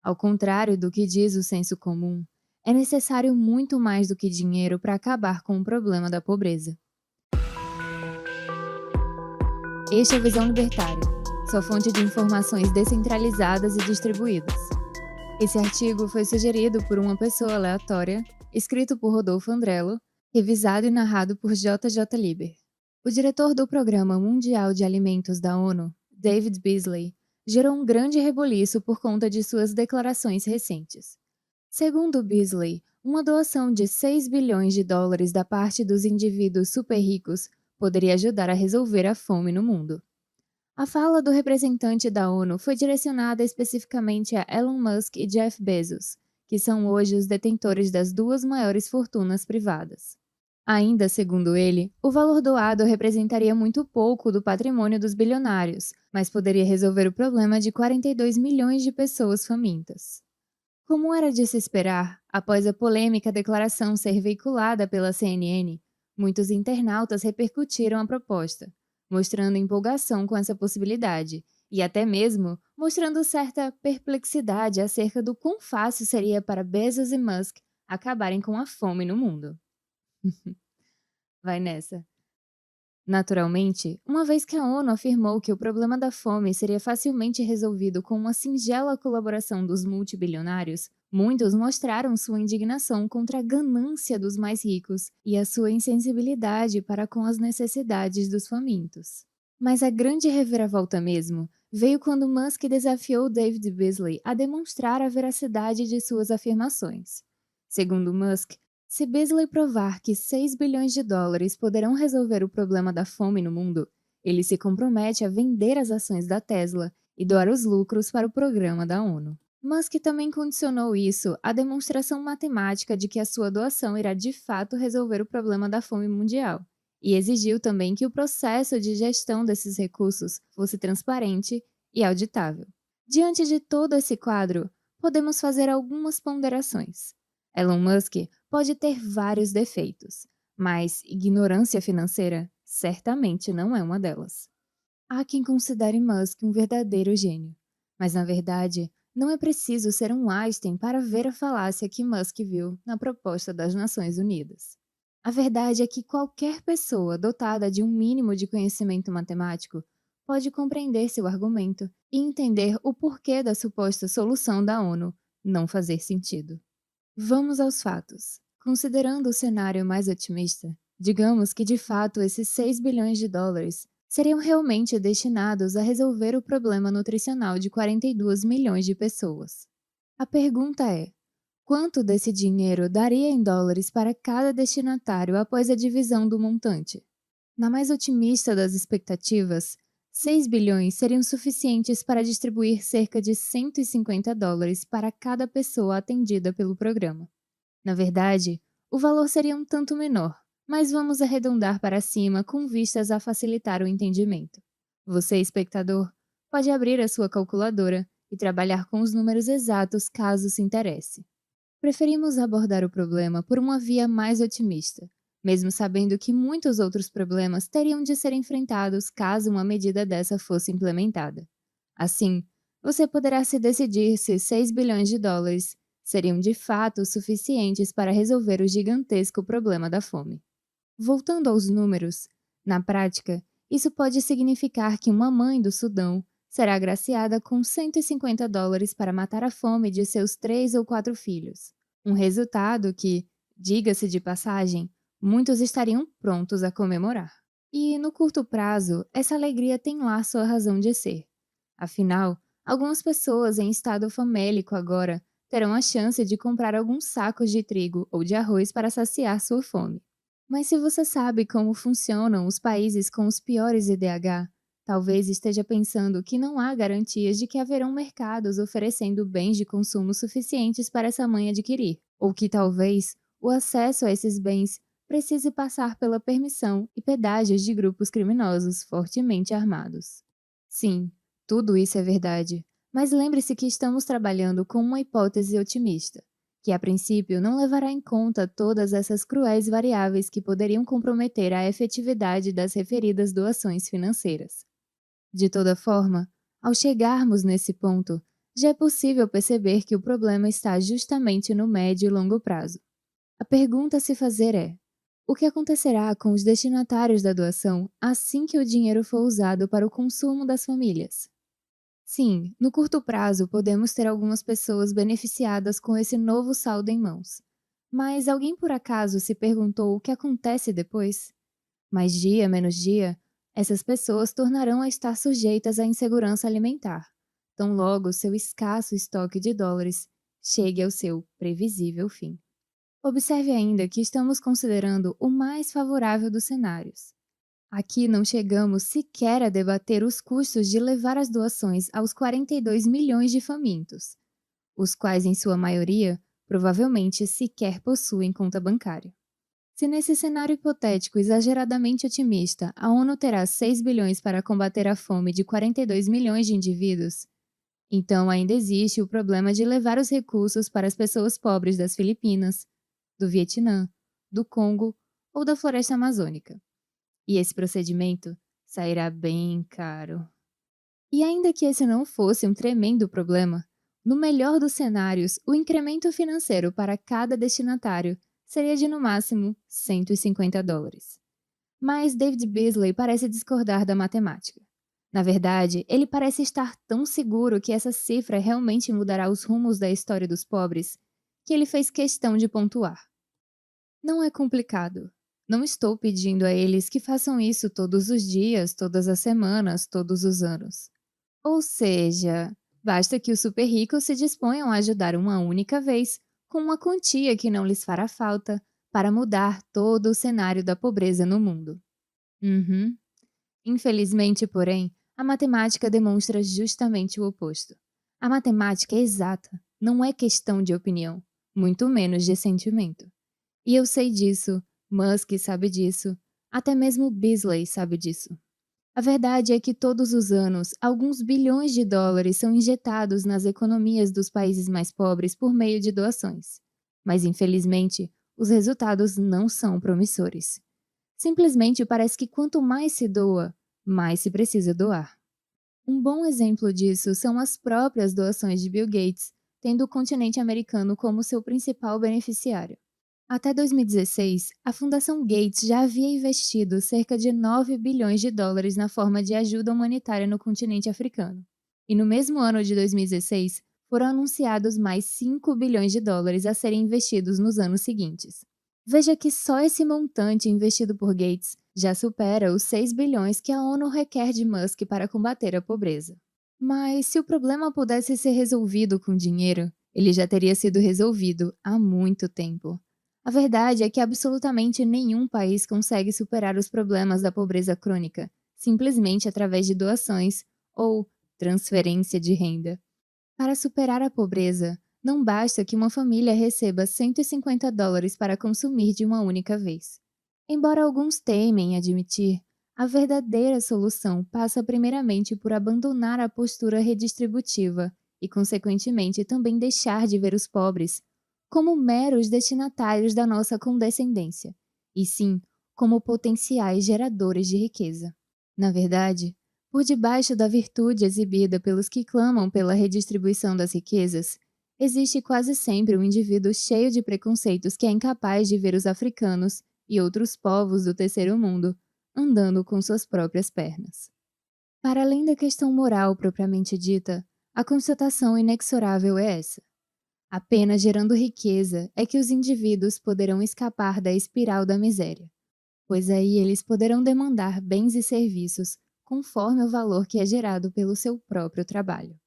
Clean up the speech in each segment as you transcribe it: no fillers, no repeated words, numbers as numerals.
Ao contrário do que diz o senso comum, é necessário muito mais do que dinheiro para acabar com o problema da pobreza. Este é o Visão Libertária, sua fonte de informações descentralizadas e distribuídas. Esse artigo foi sugerido por uma pessoa aleatória, escrito por Rodolfo Andrello, revisado e narrado por J. Liber. O diretor do Programa Mundial de Alimentos da ONU, David Beasley, gerou um grande rebuliço por conta de suas declarações recentes. Segundo Beasley, uma doação de 6 bilhões de dólares da parte dos indivíduos super ricos poderia ajudar a resolver a fome no mundo. A fala do representante da ONU foi direcionada especificamente a Elon Musk e Jeff Bezos, que são hoje os detentores das duas maiores fortunas privadas. Ainda segundo ele, o valor doado representaria muito pouco do patrimônio dos bilionários, mas poderia resolver o problema de 42 milhões de pessoas famintas. Como era de se esperar, após a polêmica declaração ser veiculada pela CNN, muitos internautas repercutiram a proposta, mostrando empolgação com essa possibilidade, e até mesmo mostrando certa perplexidade acerca do quão fácil seria para Bezos e Musk acabarem com a fome no mundo. Vai nessa. Naturalmente, uma vez que a ONU afirmou que o problema da fome seria facilmente resolvido com uma singela colaboração dos multibilionários, muitos mostraram sua indignação contra a ganância dos mais ricos e a sua insensibilidade para com as necessidades dos famintos. Mas a grande reviravolta mesmo veio quando Musk desafiou David Beasley a demonstrar a veracidade de suas afirmações. Segundo Musk, se Beasley provar que 6 bilhões de dólares poderão resolver o problema da fome no mundo, ele se compromete a vender as ações da Tesla e doar os lucros para o programa da ONU. Musk também condicionou isso à demonstração matemática de que a sua doação irá de fato resolver o problema da fome mundial, e exigiu também que o processo de gestão desses recursos fosse transparente e auditável. Diante de todo esse quadro, podemos fazer algumas ponderações. Elon Musk pode ter vários defeitos, mas ignorância financeira certamente não é uma delas. Há quem considere Musk um verdadeiro gênio, mas na verdade não é preciso ser um Einstein para ver a falácia que Musk viu na proposta das Nações Unidas. A verdade é que qualquer pessoa dotada de um mínimo de conhecimento matemático pode compreender seu argumento e entender o porquê da suposta solução da ONU não fazer sentido. Vamos aos fatos. Considerando o cenário mais otimista, digamos que de fato esses 6 bilhões de dólares seriam realmente destinados a resolver o problema nutricional de 42 milhões de pessoas. A pergunta é: quanto desse dinheiro daria em dólares para cada destinatário após a divisão do montante? Na mais otimista das expectativas, 6 bilhões seriam suficientes para distribuir cerca de 150 dólares para cada pessoa atendida pelo programa. Na verdade, o valor seria um tanto menor, mas vamos arredondar para cima com vistas a facilitar o entendimento. Você, espectador, pode abrir a sua calculadora e trabalhar com os números exatos caso se interesse. Preferimos abordar o problema por uma via mais otimista, mesmo sabendo que muitos outros problemas teriam de ser enfrentados caso uma medida dessa fosse implementada. Assim, você poderá se decidir se 6 bilhões de dólares seriam de fato suficientes para resolver o gigantesco problema da fome. Voltando aos números, na prática, isso pode significar que uma mãe do Sudão será agraciada com 150 dólares para matar a fome de seus 3 ou 4 filhos. Um resultado que, diga-se de passagem, muitos estariam prontos a comemorar. E, no curto prazo, essa alegria tem lá sua razão de ser. Afinal, algumas pessoas em estado famélico agora terão a chance de comprar alguns sacos de trigo ou de arroz para saciar sua fome. Mas se você sabe como funcionam os países com os piores IDH, talvez esteja pensando que não há garantias de que haverão mercados oferecendo bens de consumo suficientes para essa mãe adquirir, ou que talvez o acesso a esses bens precise passar pela permissão e pedágios de grupos criminosos fortemente armados. Sim, tudo isso é verdade, mas lembre-se que estamos trabalhando com uma hipótese otimista, que a princípio não levará em conta todas essas cruéis variáveis que poderiam comprometer a efetividade das referidas doações financeiras. De toda forma, ao chegarmos nesse ponto, já é possível perceber que o problema está justamente no médio e longo prazo. A pergunta a se fazer é: o que acontecerá com os destinatários da doação assim que o dinheiro for usado para o consumo das famílias? Sim, no curto prazo podemos ter algumas pessoas beneficiadas com esse novo saldo em mãos. Mas alguém por acaso se perguntou o que acontece depois? Mais dia, menos dia, essas pessoas tornarão a estar sujeitas à insegurança alimentar, tão logo seu escasso estoque de dólares chegue ao seu previsível fim. Observe ainda que estamos considerando o mais favorável dos cenários. Aqui não chegamos sequer a debater os custos de levar as doações aos 42 milhões de famintos, os quais, em sua maioria, provavelmente sequer possuem conta bancária. Se nesse cenário hipotético exageradamente otimista, a ONU terá 6 bilhões para combater a fome de 42 milhões de indivíduos, então ainda existe o problema de levar os recursos para as pessoas pobres das Filipinas, do Vietnã, do Congo ou da floresta amazônica. E esse procedimento sairá bem caro. E ainda que esse não fosse um tremendo problema, no melhor dos cenários, o incremento financeiro para cada destinatário seria de no máximo $150. Mas David Beasley parece discordar da matemática. Na verdade, ele parece estar tão seguro que essa cifra realmente mudará os rumos da história dos pobres, que ele fez questão de pontuar. Não é complicado. Não estou pedindo a eles que façam isso todos os dias, todas as semanas, todos os anos. Ou seja, basta que os super ricos se disponham a ajudar uma única vez, com uma quantia que não lhes fará falta, para mudar todo o cenário da pobreza no mundo. Uhum. Infelizmente, porém, a matemática demonstra justamente o oposto. A matemática é exata, não é questão de opinião, muito menos de sentimento. E eu sei disso, Musk sabe disso, até mesmo Beasley sabe disso. A verdade é que todos os anos, alguns bilhões de dólares são injetados nas economias dos países mais pobres por meio de doações. Mas, infelizmente, os resultados não são promissores. Simplesmente parece que quanto mais se doa, mais se precisa doar. Um bom exemplo disso são as próprias doações de Bill Gates, tendo o continente americano como seu principal beneficiário. Até 2016, a Fundação Gates já havia investido cerca de 9 bilhões de dólares na forma de ajuda humanitária no continente africano. E no mesmo ano de 2016, foram anunciados mais 5 bilhões de dólares a serem investidos nos anos seguintes. Veja que só esse montante investido por Gates já supera os 6 bilhões que a ONU requer de Musk para combater a pobreza. Mas se o problema pudesse ser resolvido com dinheiro, ele já teria sido resolvido há muito tempo. A verdade é que absolutamente nenhum país consegue superar os problemas da pobreza crônica, simplesmente através de doações ou transferência de renda. Para superar a pobreza, não basta que uma família receba $150 para consumir de uma única vez. Embora alguns temem admitir, a verdadeira solução passa primeiramente por abandonar a postura redistributiva e, consequentemente, também deixar de ver os pobres como meros destinatários da nossa condescendência, e sim como potenciais geradores de riqueza. Na verdade, por debaixo da virtude exibida pelos que clamam pela redistribuição das riquezas, existe quase sempre um indivíduo cheio de preconceitos que é incapaz de ver os africanos e outros povos do terceiro mundo andando com suas próprias pernas. Para além da questão moral propriamente dita, a constatação inexorável é essa. Apenas gerando riqueza é que os indivíduos poderão escapar da espiral da miséria, pois aí eles poderão demandar bens e serviços conforme o valor que é gerado pelo seu próprio trabalho.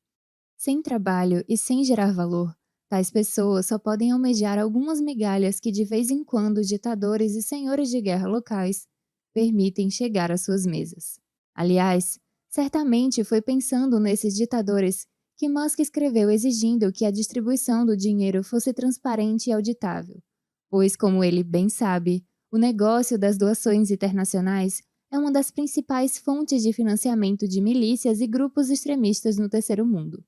Sem trabalho e sem gerar valor, tais pessoas só podem almejar algumas migalhas que de vez em quando ditadores e senhores de guerra locais permitem chegar às suas mesas. Aliás, certamente foi pensando nesses ditadores que Musk escreveu exigindo que a distribuição do dinheiro fosse transparente e auditável, pois, como ele bem sabe, o negócio das doações internacionais é uma das principais fontes de financiamento de milícias e grupos extremistas no terceiro mundo.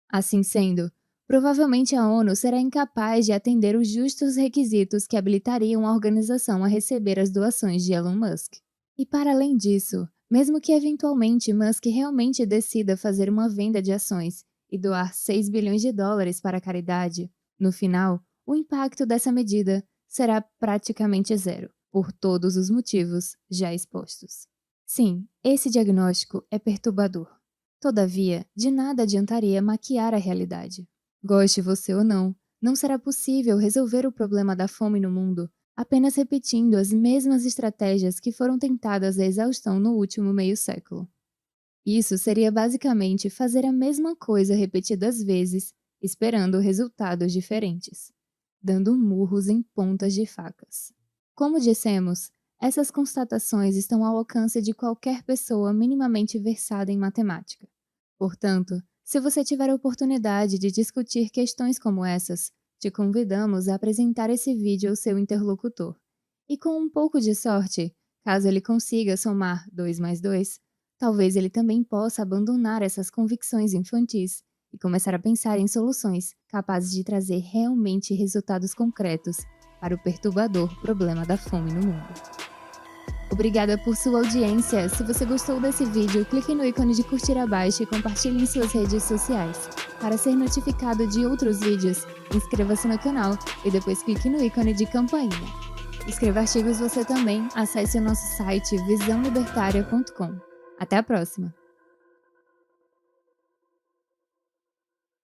Assim sendo, provavelmente a ONU será incapaz de atender os justos requisitos que habilitariam a organização a receber as doações de Elon Musk. E para além disso, mesmo que eventualmente Musk realmente decida fazer uma venda de ações e doar 6 bilhões de dólares para a caridade, no final, o impacto dessa medida será praticamente zero, por todos os motivos já expostos. Sim, esse diagnóstico é perturbador. Todavia, de nada adiantaria maquiar a realidade. Goste você ou não será possível resolver o problema da fome no mundo apenas repetindo as mesmas estratégias que foram tentadas à exaustão no último meio século. Isso seria basicamente fazer a mesma coisa repetidas vezes, esperando resultados diferentes, dando murros em pontas de facas. Como dissemos, essas constatações estão ao alcance de qualquer pessoa minimamente versada em matemática. Portanto, se você tiver a oportunidade de discutir questões como essas, te convidamos a apresentar esse vídeo ao seu interlocutor. E com um pouco de sorte, caso ele consiga somar 2 mais 2, talvez ele também possa abandonar essas convicções infantis e começar a pensar em soluções capazes de trazer realmente resultados concretos para o perturbador problema da fome no mundo. Obrigada por sua audiência. Se você gostou desse vídeo, clique no ícone de curtir abaixo e compartilhe em suas redes sociais. Para ser notificado de outros vídeos, inscreva-se no canal e depois clique no ícone de campainha. Escreva artigos você também, acesse o nosso site visãolibertaria.com. Até a próxima!